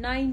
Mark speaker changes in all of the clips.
Speaker 1: 9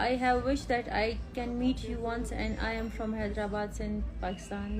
Speaker 1: I have wished that I can meet you once and I am from Hyderabad in Pakistan.